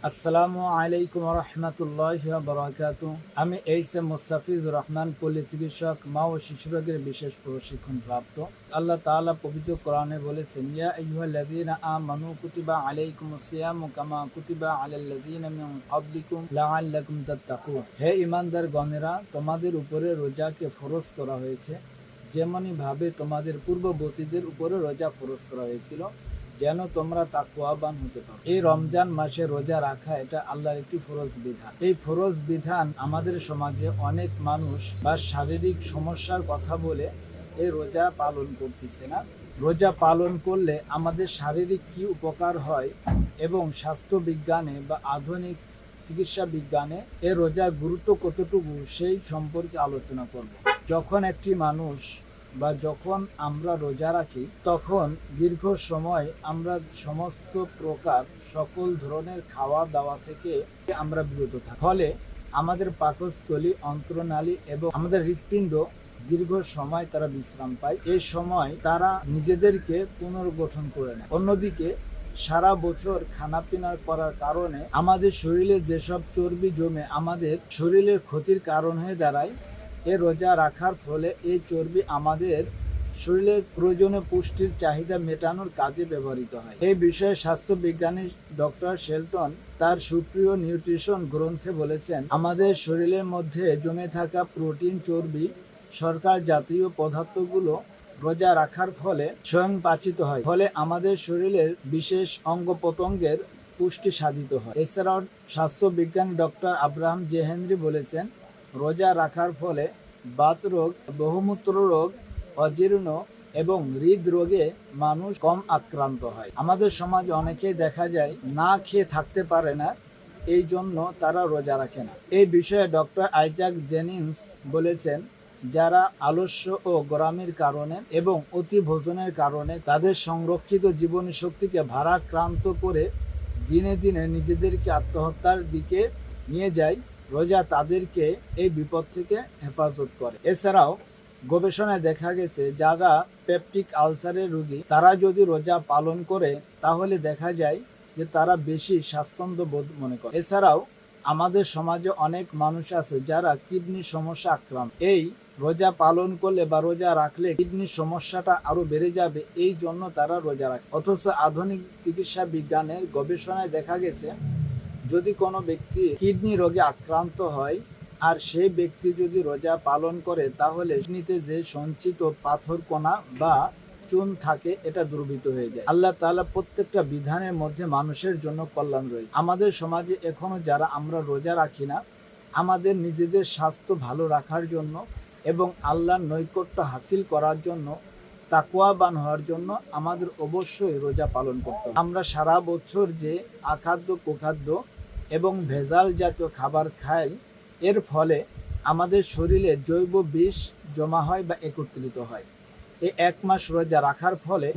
আসসালামু আলাইকুম রহমতুল্লাহি ওয়া বারাকাতুহু। আমি এইচ.এম. মুস্তাফিজুর রহমান, পল্লী চিকিৎসক, মা ও শিশু রোগের বিশেষ প্রশিক্ষণ প্রাপ্ত। আল্লাহ তাআলা পবিত্র কোরআনে বলেছেন, ইয়া আইয়ুহাল্লাযীনা আমানু কুতিবা আলাইকুমুস সিয়ামু কামা কুতিবা আলাল্লাযীনা মিন ক্বাবলিকুম লাআল্লাকুম তাত্তাকুন। হে ঈমানদার গণেরা, তোমাদের উপরে রোজাকে ফরজ করা হয়েছে যেমনি ভাবে তোমাদের পূর্ববর্তীদের উপরে রোজা ফরজ করা হয়েছিল, যেন তোমরা তাকওয়াবান হতে পারো। এই রমজান মাসে রোজা রাখা এটা আল্লাহর একটি ফরজ বিধান। এই ফরজ বিধান আমাদের সমাজে অনেক মানুষ বা শারীরিক সমস্যার কথা বলে এই রোজা পালন করতেছে না। রোজা পালন করলে আমাদের শারীরিক কি উপকার হয় এবং স্বাস্থ্য বিজ্ঞানে বা আধুনিক চিকিৎসা বিজ্ঞানে এই রোজার গুরুত্ব কতটুকু সেই সম্পর্কে আলোচনা করব। যখন একটি মানুষ বা যখন আমরা রোজা রাখি তখন দীর্ঘ সময় আমরা সমস্ত প্রকার সকল ধরনের খাওয়া দাওয়া থেকে আমরা বিরত থাকি। ফলে আমাদের পাকস্থলী, অন্ত্রনালী এবং আমাদের হৃৎপিণ্ড দীর্ঘ সময় তারা বিশ্রাম পায়। এই সময় তারা নিজেদেরকে পুনর্গঠন করে নেয়। অন্যদিকে সারা বছর খানাপিনা করার কারণে আমাদের শরীরে যেসব চর্বি জমে আমাদের শরীরের ক্ষতির কারণ হয়ে দাঁড়ায়, এই রোজা রাখার ফলে এই চর্বি আমাদের শরীরের প্রয়োজনীয় পুষ্টির চাহিদা মেটানোর কাজে ব্যবহৃত হয়। এই বিষয়ে স্বাস্থ্য বিজ্ঞানী ডক্টর শেলটন তার সুপ্রিয় নিউট্রিশন গ্রন্থে বলেছেন, আমাদের শরীরের মধ্যে জমে থাকা প্রোটিন, চর্বি, শর্করা জাতীয় পদার্থগুলো রোজা রাখার ফলে স্বয়ং পাচিত হয়, ফলে আমাদের শরীরের বিশেষ অঙ্গ প্রত্যঙ্গের পুষ্টি সাধিত হয়। এছাড়াও স্বাস্থ্য বিজ্ঞানী ডক্টর আব্রাহাম জে হেনরি বলেছেন, রোজা রাখার ফলে বাত রোগ, বহুমূত্র রোগ, অজীর্ণ এবং হৃদরোগে মানুষ কম আক্রান্ত হয়। আমাদের সমাজে অনেকেই দেখা যায় না খেয়ে থাকতে পারে না, এই জন্য তারা রোজা রাখে না। এই বিষয়ে ডক্টর আইজাক জেনিংস বলেছেন, যারা আলস্য ও গোঁড়ামির কারণে এবং অতি ভোজনের কারণে তাদের সংরক্ষিত জীবনী শক্তিকে ভারাক্রান্ত করে দিনে দিনে নিজেদেরকে আত্মহত্যার দিকে নিয়ে যায়, রোজা তাদেরকে এই বিপদ থেকে হেফাজত করে। এছাড়াও গবেষণায় দেখা গেছে, যারা পেপটিক আলসারের রোগী তারা যদি রোজা পালন করে তাহলে দেখা যায় যে তারা বেশি স্বাচ্ছন্দ্য বোধ মনে করে। এছাড়াও আমাদের সমাজে অনেক মানুষ আছে যারা কিডনির সমস্যা আক্রান্ত। এই রোজা পালন করলে বা রোজা রাখলে কিডনির সমস্যাটা আরো বেড়ে যাবে, এই জন্য তারা রোজা রাখে। অথচ আধুনিক চিকিৎসা বিজ্ঞানের গবেষণায় দেখা গেছে, যদি কোনো ব্যক্তি কিডনি রোগে আক্রান্ত হয় আর সেই ব্যক্তি যদি রোজা পালন করে তাহলে কিডনিতে যে সঞ্চিত পাথর কণা বা চুন থাকে এটা দ্রবীভূত হয়ে যায়। আল্লাহ তাআলা প্রত্যেকটা বিধানের মধ্যে মানুষের জন্য কল্যাণ রয়েছে। আমাদের সমাজে এখনো যারা আমরা রোজা রাখি না, আমাদের নিজেদের স্বাস্থ্য ভালো রাখার জন্য এবং আল্লাহর নৈকট্য হাসিল করার জন্য, তাকওয়াবান হওয়ার জন্য আমাদের অবশ্যই রোজা পালন করতে হবে। আমরা সারা বছর যে আখাদ্য, কুখাদ্য এবং ভেজাল জাতীয় খাবার খাই, এর ফলে আমাদের শরীরে জৈব বিষ জমা হয় বা একত্রিত হয়। এই এক মাস রোজা রাখার ফলে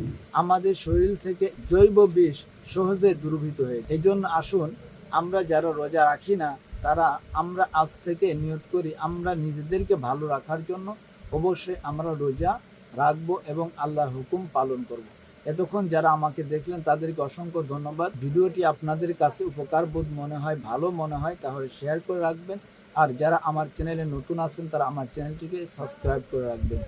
আমাদের শরীর থেকে জৈব বিষ সহজে দূরীভূত হয়ে যায়। এই জন্য আসুন আমরা যারা রোজা রাখি না আমরা আজ থেকে নিয়ত করি, আমরা নিজেদেরকে ভালো রাখার জন্য অবশ্যই আমরা রোজা রাখবো এবং আল্লাহর হুকুম পালন করব। এতক্ষণ যারা আমাকে দেখলেন তাদেরকে অসংখ্য ধন্যবাদ। ভিডিওটি আপনাদের কাছে উপকার বোধ মনে হয়, ভালো মনে হয় তাহলে শেয়ার করে রাখবেন। আর যারা আমার চ্যানেলে নতুন আছেন তারা আমার চ্যানেলটিকে সাবস্ক্রাইব করে রাখবেন।